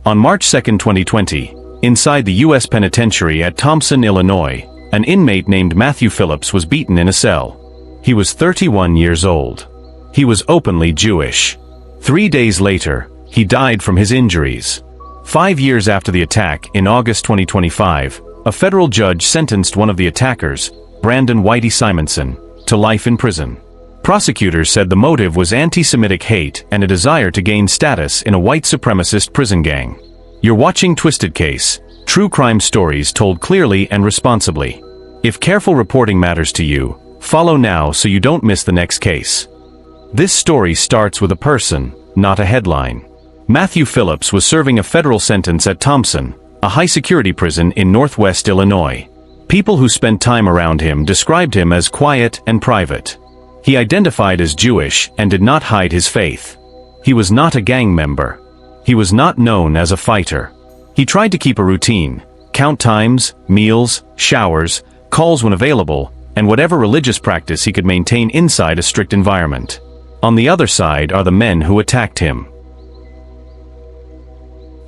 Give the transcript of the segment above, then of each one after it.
On March 2, 2020, inside the U.S. Penitentiary at Thomson, Illinois, an inmate named Matthew Phillips was beaten in a cell. He was 31 years old. He was openly Jewish. 3 days later, he died from his injuries. 5 years after the attack, in August 2025, a federal judge sentenced one of the attackers, Brandon "Whitey" Simonson, to life in prison. Prosecutors said the motive was anti-Semitic hate and a desire to gain status in a white supremacist prison gang. You're watching Twisted Case, true crime stories told clearly and responsibly. If careful reporting matters to you, follow now so you don't miss the next case. This story starts with a person, not a headline. Matthew Phillips was serving a federal sentence at Thomson, a high-security prison in northwest Illinois. People who spent time around him described him as quiet and private. He identified as Jewish and did not hide his faith. He was not a gang member. He was not known as a fighter. He tried to keep a routine, count times, meals, showers, calls when available, and whatever religious practice he could maintain inside a strict environment. On the other side are the men who attacked him.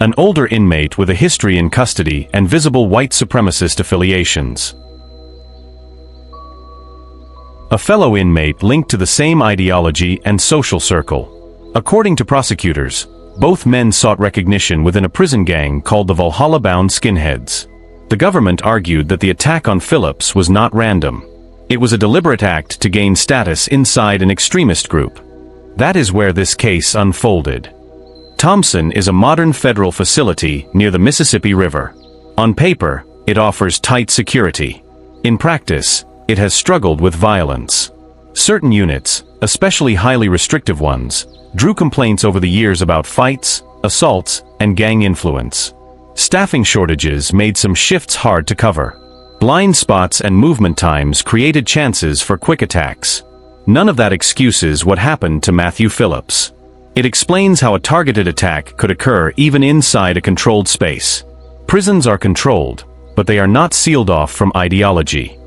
An older inmate with a history in custody and visible white supremacist affiliations. A fellow inmate linked to the same ideology and social circle. According to prosecutors, both men sought recognition within a prison gang called the Valhalla Bound Skinheads. The government argued that the attack on Phillips was not random. It was a deliberate act to gain status inside an extremist group. That is where this case unfolded. Thomson is a modern federal facility near the Mississippi River. On paper, it offers tight security. In practice, it has struggled with violence. Certain units, especially highly restrictive ones, drew complaints over the years about fights, assaults, and gang influence. Staffing shortages made some shifts hard to cover. Blind spots and movement times created chances for quick attacks. None of that excuses what happened to Matthew Phillips. It explains how a targeted attack could occur even inside a controlled space. Prisons are controlled, but they are not sealed off from ideology.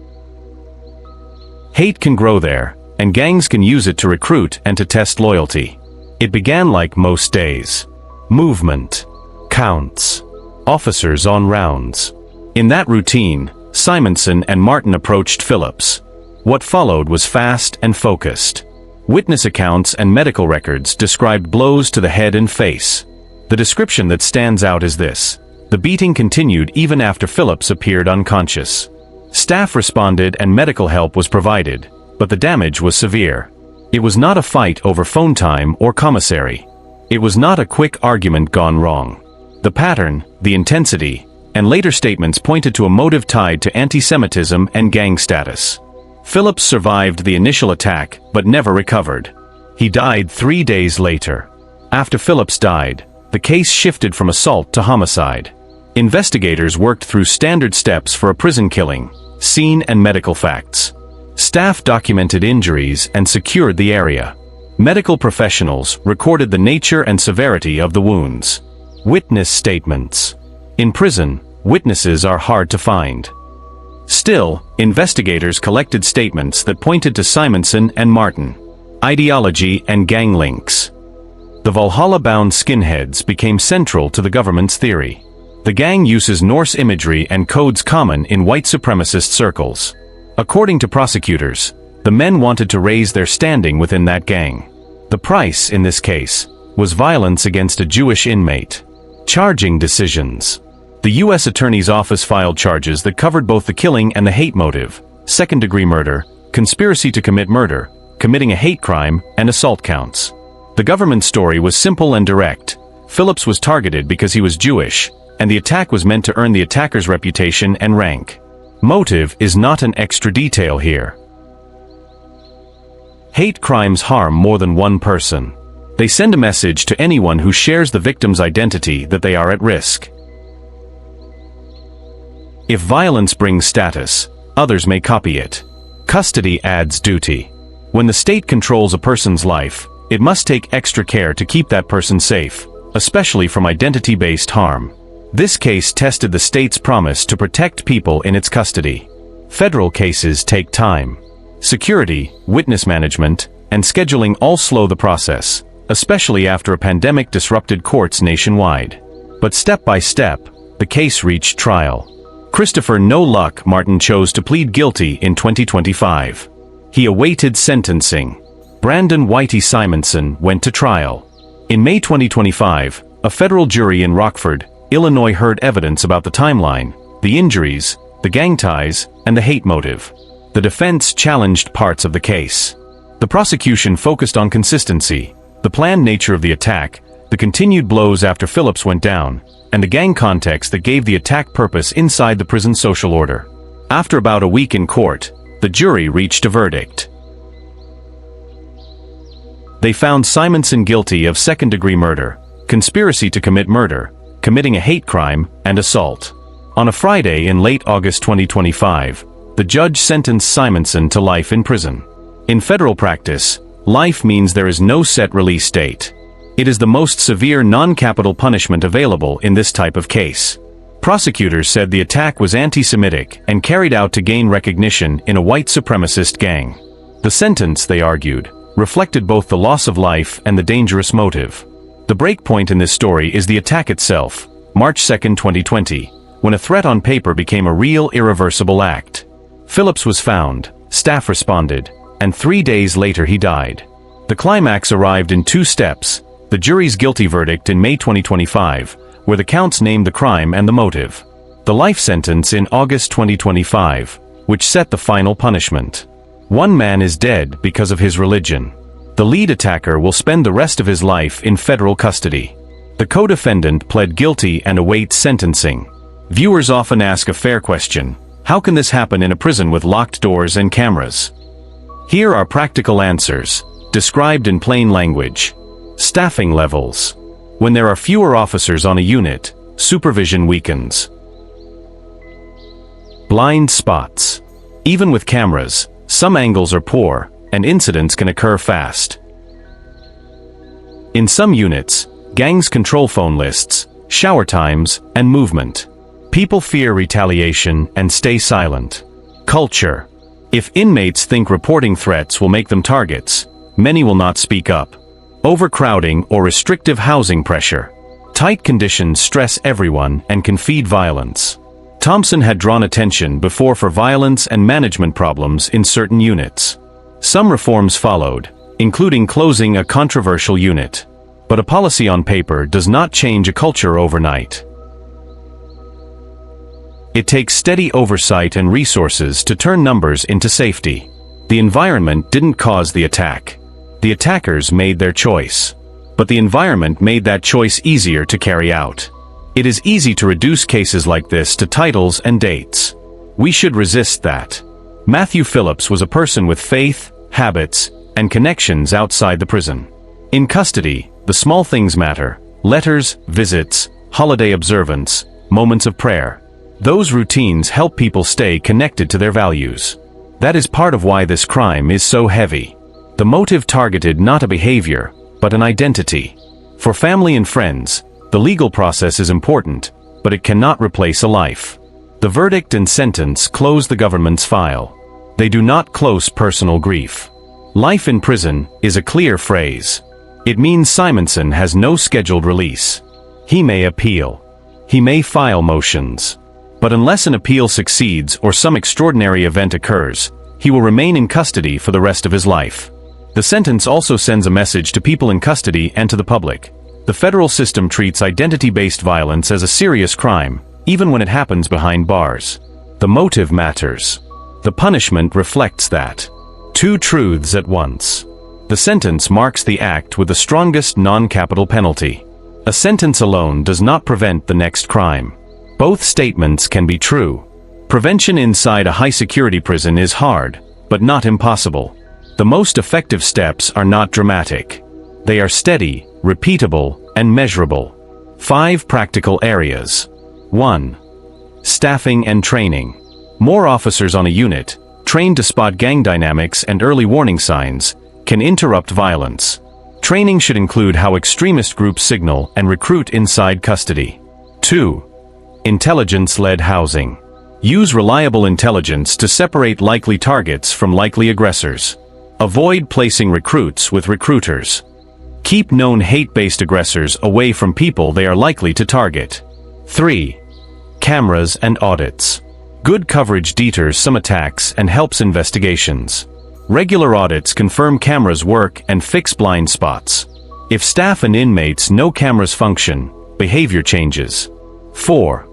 Hate can grow there, and gangs can use it to recruit and to test loyalty. It began like most days. Movement. Counts. Officers on rounds. In that routine, Simonson and Martin approached Phillips. What followed was fast and focused. Witness accounts and medical records described blows to the head and face. The description that stands out is this: the beating continued even after Phillips appeared unconscious. Staff responded and medical help was provided, but the damage was severe. It was not a fight over phone time or commissary. It was not a quick argument gone wrong. The pattern, the intensity, and later statements pointed to a motive tied to anti-Semitism and gang status. Phillips survived the initial attack, but never recovered. He died 3 days later. After Phillips died, the case shifted from assault to homicide. Investigators worked through standard steps for a prison killing, scene and medical facts. Staff documented injuries and secured the area. Medical professionals recorded the nature and severity of the wounds. Witness statements. In prison, witnesses are hard to find. Still, investigators collected statements that pointed to Simonson and Martin. Ideology and gang links. The Valhalla Bound Skinheads became central to the government's theory. The gang uses Norse imagery and codes common in white supremacist circles. According to prosecutors, the men wanted to raise their standing within that gang. The price, in this case, was violence against a Jewish inmate. Charging decisions. The U.S. Attorney's Office filed charges that covered both the killing and the hate motive, second-degree murder, conspiracy to commit murder, committing a hate crime, and assault counts. The government's story was simple and direct. Phillips was targeted because he was Jewish, and the attack was meant to earn the attacker's reputation and rank. Motive is not an extra detail here. Hate crimes harm more than one person. They send a message to anyone who shares the victim's identity that they are at risk. If violence brings status, others may copy it. Custody adds duty. When the state controls a person's life, it must take extra care to keep that person safe, especially from identity-based harm. This case tested the state's promise to protect people in its custody. Federal cases take time. Security, witness management, and scheduling all slow the process, especially after a pandemic disrupted courts nationwide. But step by step, the case reached trial. Kristopher "No Luck" Martin chose to plead guilty in 2025. He awaited sentencing. Brandon "Whitey" Simonson went to trial. In May 2025, a federal jury in Rockford, Illinois heard evidence about the timeline, the injuries, the gang ties, and the hate motive. The defense challenged parts of the case. The prosecution focused on consistency, the planned nature of the attack, the continued blows after Phillips went down, and the gang context that gave the attack purpose inside the prison social order. After about a week in court, the jury reached a verdict. They found Simonson guilty of second-degree murder, conspiracy to commit murder, committing a hate crime, and assault. On a Friday in late August 2025, the judge sentenced Simonson to life in prison. In federal practice, life means there is no set release date. It is the most severe non-capital punishment available in this type of case. Prosecutors said the attack was anti-Semitic and carried out to gain recognition in a white supremacist gang. The sentence, they argued, reflected both the loss of life and the dangerous motive. The breakpoint in this story is the attack itself, March 2, 2020, when a threat on paper became a real irreversible act. Phillips was found, staff responded, and 3 days later he died. The climax arrived in 2 steps: the jury's guilty verdict in May 2025, where the counts named the crime and the motive. The life sentence in August 2025, which set the final punishment. One man is dead because of his religion. The lead attacker will spend the rest of his life in federal custody. The co-defendant pled guilty and awaits sentencing. Viewers often ask a fair question: how can this happen in a prison with locked doors and cameras? Here are practical answers, described in plain language. Staffing levels. When there are fewer officers on a unit, supervision weakens. Blind spots. Even with cameras, some angles are poor, and incidents can occur fast. In some units, gangs control phone lists, shower times, and movement. People fear retaliation and stay silent. Culture. If inmates think reporting threats will make them targets, many will not speak up. Overcrowding or restrictive housing pressure. Tight conditions stress everyone and can feed violence. Thomson had drawn attention before for violence and management problems in certain units. Some reforms followed, including closing a controversial unit. But a policy on paper does not change a culture overnight. It takes steady oversight and resources to turn numbers into safety. The environment didn't cause the attack. The attackers made their choice. But the environment made that choice easier to carry out. It is easy to reduce cases like this to titles and dates. We should resist that. Matthew Phillips was a person with faith, habits, and connections outside the prison. In custody, the small things matter: letters, visits, holiday observance, moments of prayer. Those routines help people stay connected to their values. That is part of why this crime is so heavy. The motive targeted not a behavior, but an identity. For family and friends, the legal process is important, but it cannot replace a life. The verdict and sentence close the government's file. They do not close personal grief. Life in prison is a clear phrase. It means Simonson has no scheduled release. He may appeal. He may file motions. But unless an appeal succeeds or some extraordinary event occurs, he will remain in custody for the rest of his life. The sentence also sends a message to people in custody and to the public. The federal system treats identity-based violence as a serious crime, even when it happens behind bars. The motive matters. The punishment reflects that. 2 truths at once. The sentence marks the act with the strongest non-capital penalty. A sentence alone does not prevent the next crime. Both statements can be true. Prevention inside a high-security prison is hard, but not impossible. The most effective steps are not dramatic. They are steady, repeatable, and measurable. 5 practical areas. 1. Staffing and training. More officers on a unit, trained to spot gang dynamics and early warning signs, can interrupt violence. Training should include how extremist groups signal and recruit inside custody. 2. Intelligence-led housing. Use reliable intelligence to separate likely targets from likely aggressors. Avoid placing recruits with recruiters. Keep known hate-based aggressors away from people they are likely to target. 3. Cameras and audits. Good coverage deters some attacks and helps investigations. Regular audits confirm cameras work and fix blind spots. If staff and inmates know cameras function, behavior changes. 4.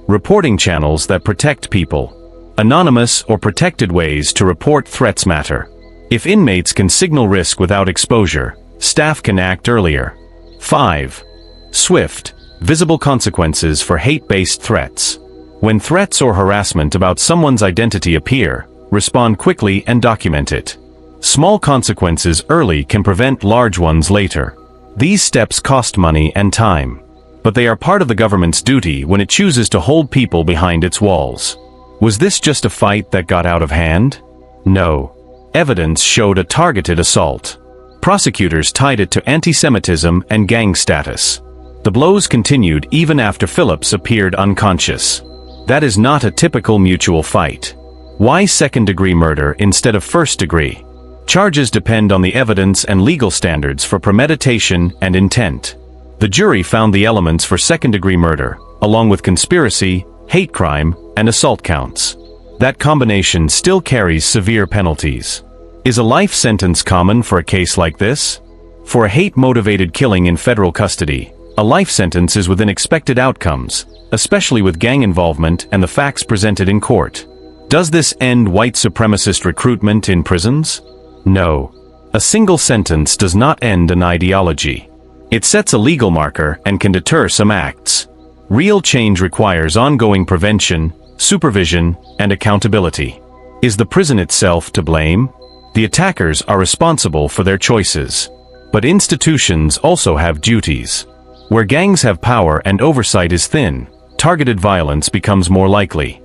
Reporting channels that protect people. Anonymous or protected ways to report threats matter. If inmates can signal risk without exposure, staff can act earlier. 5. Swift, visible consequences for hate-based threats. When threats or harassment about someone's identity appear, respond quickly and document it. Small consequences early can prevent large ones later. These steps cost money and time, but they are part of the government's duty when it chooses to hold people behind its walls. Was this just a fight that got out of hand? No. Evidence showed a targeted assault. Prosecutors tied it to anti-Semitism and gang status. The blows continued even after Phillips appeared unconscious. That is not a typical mutual fight. Why second-degree murder instead of first-degree? Charges depend on the evidence and legal standards for premeditation and intent. The jury found the elements for second-degree murder, along with conspiracy, hate crime, and assault counts. That combination still carries severe penalties. Is a life sentence common for a case like this? For a hate-motivated killing in federal custody, a life sentence is within expected outcomes, especially with gang involvement and the facts presented in court. Does this end white supremacist recruitment in prisons? No. A single sentence does not end an ideology. It sets a legal marker and can deter some acts. Real change requires ongoing prevention, supervision, and accountability. Is the prison itself to blame? The attackers are responsible for their choices. But institutions also have duties. Where gangs have power and oversight is thin, targeted violence becomes more likely.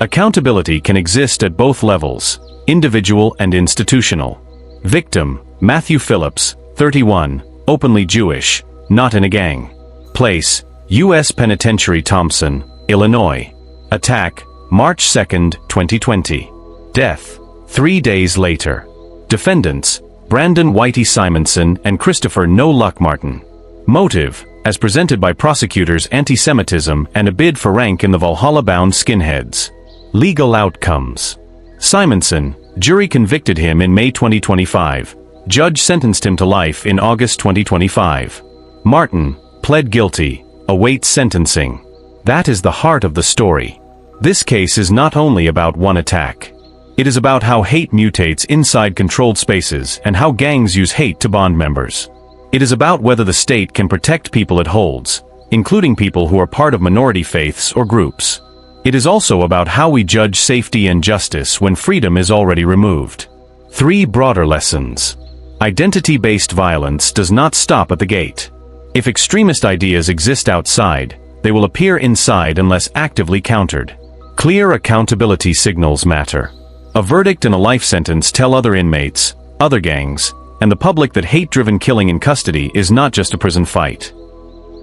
Accountability can exist at both levels, individual and institutional. Victim, Matthew Phillips, 31, openly Jewish, not in a gang. Place, U.S. Penitentiary Thomson, Illinois. Attack, March 2, 2020. Death, 3 days later. Defendants, Brandon Whitey Simonson and Kristopher "No Luck" Martin. Motive, as presented by prosecutors, anti-Semitism and a bid for rank in the Valhalla Bound Skinheads. Legal outcomes. Simonson, jury convicted him in May 2025. Judge sentenced him to life in August 2025. Martin, pled guilty, awaits sentencing. That is the heart of the story. This case is not only about one attack. It is about how hate mutates inside controlled spaces and how gangs use hate to bond members. It is about whether the state can protect people it holds, including people who are part of minority faiths or groups. It is also about how we judge safety and justice when freedom is already removed. 3 broader lessons. Identity-based violence does not stop at the gate. If extremist ideas exist outside, they will appear inside unless actively countered. Clear accountability signals matter. A verdict and a life sentence tell other inmates, other gangs, and the public that hate-driven killing in custody is not just a prison fight.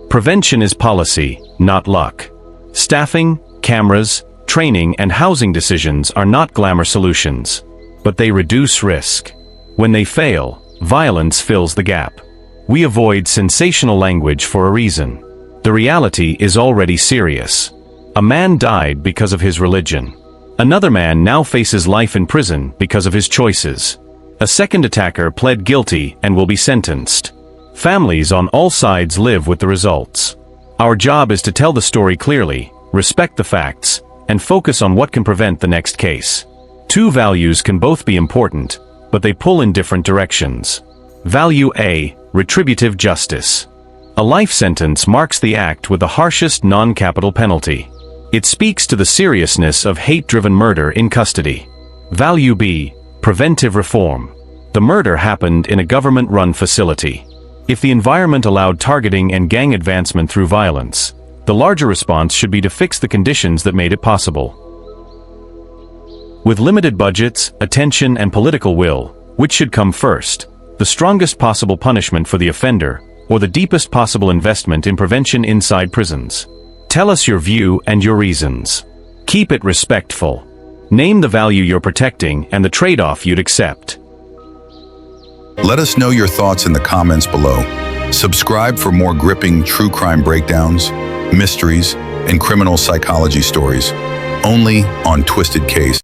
Prevention is policy, not luck. Staffing, cameras, training, and housing decisions are not glamour solutions, but they reduce risk. When they fail, violence fills the gap. We avoid sensational language for a reason. The reality is already serious. A man died because of his religion. Another man now faces life in prison because of his choices. A second attacker pled guilty and will be sentenced. Families on all sides live with the results. Our job is to tell the story clearly, respect the facts, and focus on what can prevent the next case. 2 values can both be important, but they pull in different directions. Value A, retributive justice. A life sentence marks the act with the harshest non-capital penalty. It speaks to the seriousness of hate-driven murder in custody. Value B, preventive reform. The murder happened in a government-run facility. If the environment allowed targeting and gang advancement through violence, the larger response should be to fix the conditions that made it possible. With limited budgets, attention, and political will, which should come first? The strongest possible punishment for the offender, or the deepest possible investment in prevention inside prisons? Tell us your view and your reasons. Keep it respectful. Name the value you're protecting and the trade-off you'd accept. Let us know your thoughts in the comments below. Subscribe for more gripping true crime breakdowns, mysteries, and criminal psychology stories, only on Twisted Case.